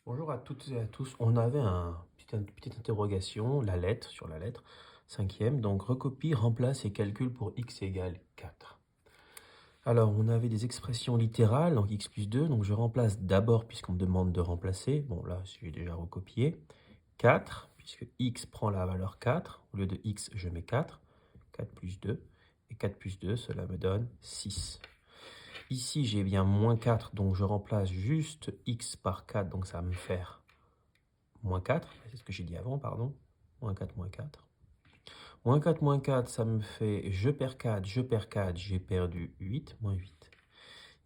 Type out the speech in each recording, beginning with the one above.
Bonjour à toutes et à tous. On avait une petite interrogation, sur la lettre, cinquième. Donc, recopie, remplace et calcule pour x égale 4. Alors, on avait des expressions littérales, donc x plus 2. Donc, je remplace d'abord, puisqu'on me demande de remplacer. Bon, là, j'ai déjà recopié. 4, puisque x prend la valeur 4. Au lieu de x, je mets 4. 4 plus 2. Et 4 plus 2, cela me donne 6. Ici, j'ai bien moins 4, donc je remplace juste x par 4, donc ça va me faire moins 4, c'est ce que j'ai dit avant, pardon. Moins 4, moins 4. Moins 4, ça me fait, je perds 4, j'ai perdu 8, moins 8.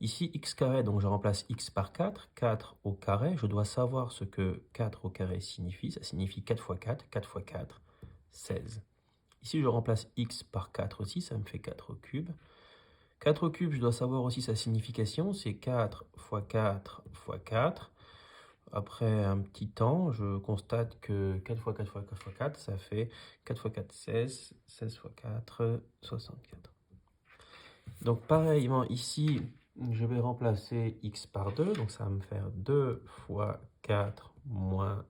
Ici, x carré, donc je remplace x par 4, 4 au carré. Je dois savoir ce que 4 au carré signifie. Ça signifie 4 fois 4, 4 fois 4, 16. Ici, je remplace x par 4 aussi, ça me fait 4 au cube. 4 au cube, je dois savoir aussi sa signification, c'est 4 fois 4 fois 4. Après un petit temps, je constate que 4 fois 4 fois 4 fois 4, ça fait 4 fois 4, 16, 16 fois 4, 64. Donc pareillement ici, je vais remplacer x par 2, donc ça va me faire 2 fois 4 moins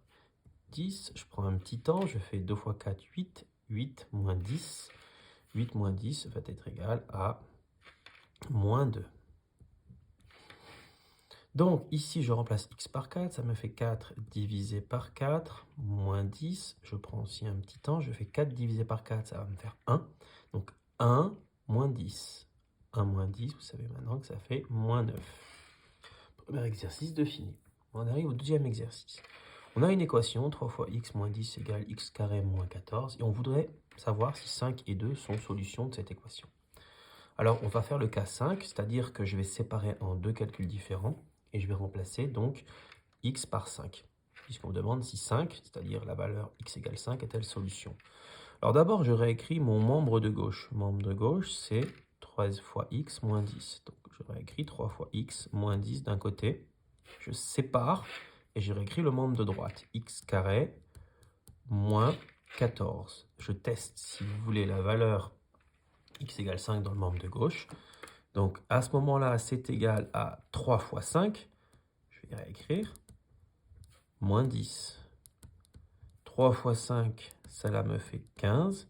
10. Je prends un petit temps, je fais 2 fois 4, 8, 8 moins 10. 8 moins 10 va être égal à moins 2. Donc ici, je remplace x par 4, ça me fait 4 divisé par 4, moins 10. Je prends aussi un petit temps, je fais 4 divisé par 4, ça va me faire 1. Donc 1 moins 10. 1 moins 10, vous savez maintenant que ça fait moins 9. Premier exercice de fini. On arrive au deuxième exercice. On a une équation, 3 fois x moins 10 égale x carré moins 14. Et on voudrait savoir si 5 et 2 sont solutions de cette équation. Alors, on va faire le cas 5, c'est-à-dire que je vais séparer en deux calculs différents. Et je vais remplacer donc x par 5, puisqu'on me demande si 5, c'est-à-dire la valeur x égale 5, est-elle solution. Alors d'abord, je réécris mon membre de gauche. Membre de gauche, c'est 3 fois x moins 10. Donc je réécris 3 fois x moins 10 d'un côté. Je sépare et je réécris le membre de droite. X carré moins 14. Je teste, si vous voulez, la valeur x égale 5 dans le membre de gauche. Donc à ce moment-là, c'est égal à 3 fois 5. Je vais réécrire. Moins 10. 3 fois 5, cela me fait 15.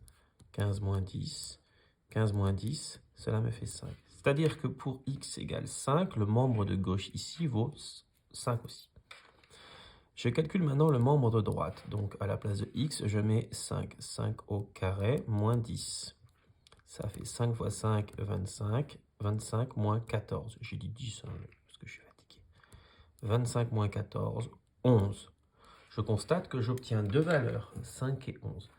15 moins 10. 15 moins 10, cela me fait 5. C'est-à-dire que pour x égale 5, le membre de gauche ici vaut 5 aussi. Je calcule maintenant le membre de droite. Donc à la place de x, je mets 5. 5 au carré moins 10. Ça fait 5 fois 5, 25. 25 moins 14. J'ai dit 10 hein, parce que je suis fatigué. 25 moins 14, 11. Je constate que j'obtiens deux valeurs, 5 et 11.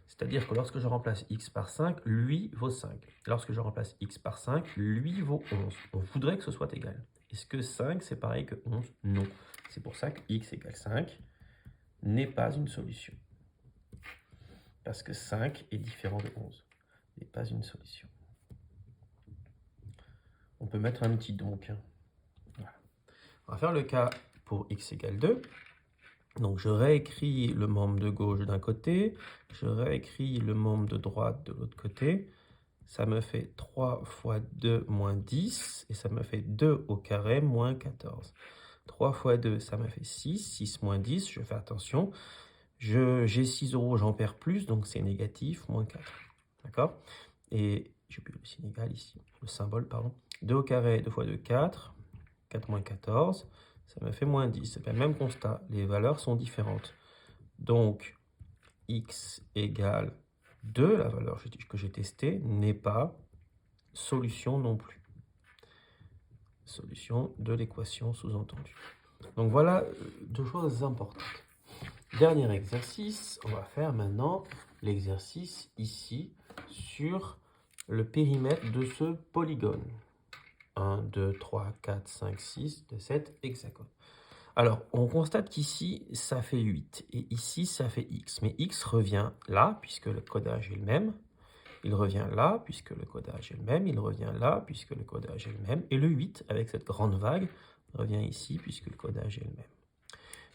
C'est-à-dire que lorsque je remplace x par 5, lui vaut 5. Lorsque je remplace x par 5, lui vaut 11. On voudrait que ce soit égal. Est-ce que 5, c'est pareil que 11? Non. C'est pour ça que x égale 5 n'est pas une solution. Parce que 5 est différent de 11. N'est pas une solution. On peut mettre un petit donc. Voilà. On va faire le cas pour x égale 2. Donc je réécris le membre de gauche d'un côté, je réécris le membre de droite de l'autre côté. Ça me fait 3 fois 2 moins 10, et ça me fait 2 au carré moins 14. 3 fois 2, ça me fait 6, 6 moins 10, je fais attention. J'ai 6 euros, j'en perds plus, donc c'est négatif, moins 4. D'accord? Et j'ai plus le signe égal ici, le symbole, pardon. 2 au carré, 2 fois 2, 4. 4 moins 14, ça me fait moins 10. C'est le même constat, les valeurs sont différentes. Donc, x égale 2, la valeur que j'ai testée, n'est pas solution non plus. Solution de l'équation sous-entendue. Donc voilà deux choses importantes. Dernier exercice, on va faire maintenant l'exercice ici sur le périmètre de ce polygone. 1, 2, 3, 4, 5, 6, 2, 7, hexagone. Alors, on constate qu'ici, ça fait 8, et ici, ça fait x. Mais x revient là, puisque le codage est le même. Il revient là, puisque le codage est le même. Il revient là, puisque le codage est le même. Et le 8, avec cette grande vague, revient ici, puisque le codage est le même.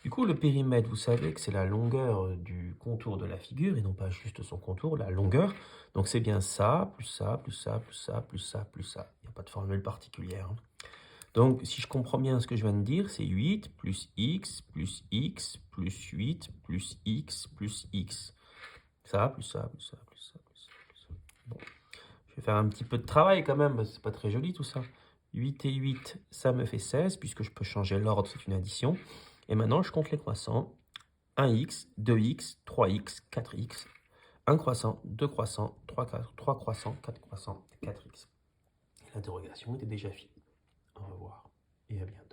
Du coup, le périmètre, vous savez que c'est la longueur du contour de la figure, et non pas juste son contour, la longueur. Donc c'est bien ça, plus ça, plus ça, plus ça, plus ça, plus ça. Il n'y a pas de formule particulière. Donc, si je comprends bien ce que je viens de dire, c'est 8 plus x plus 8 plus x plus x. Ça, plus ça, plus ça, plus ça, plus ça, plus ça. Bon. Je vais faire un petit peu de travail quand même, parce que c'est pas très joli tout ça. 8 et 8, ça me fait 16, puisque je peux changer l'ordre, c'est une addition. Et maintenant, je compte les croissants. 1x, 2x, 3x, 4x. 1 croissant, 2 croissants, 3 croissants, 4 croissants, 4x. L'interrogation était déjà finie. Au revoir et à bientôt.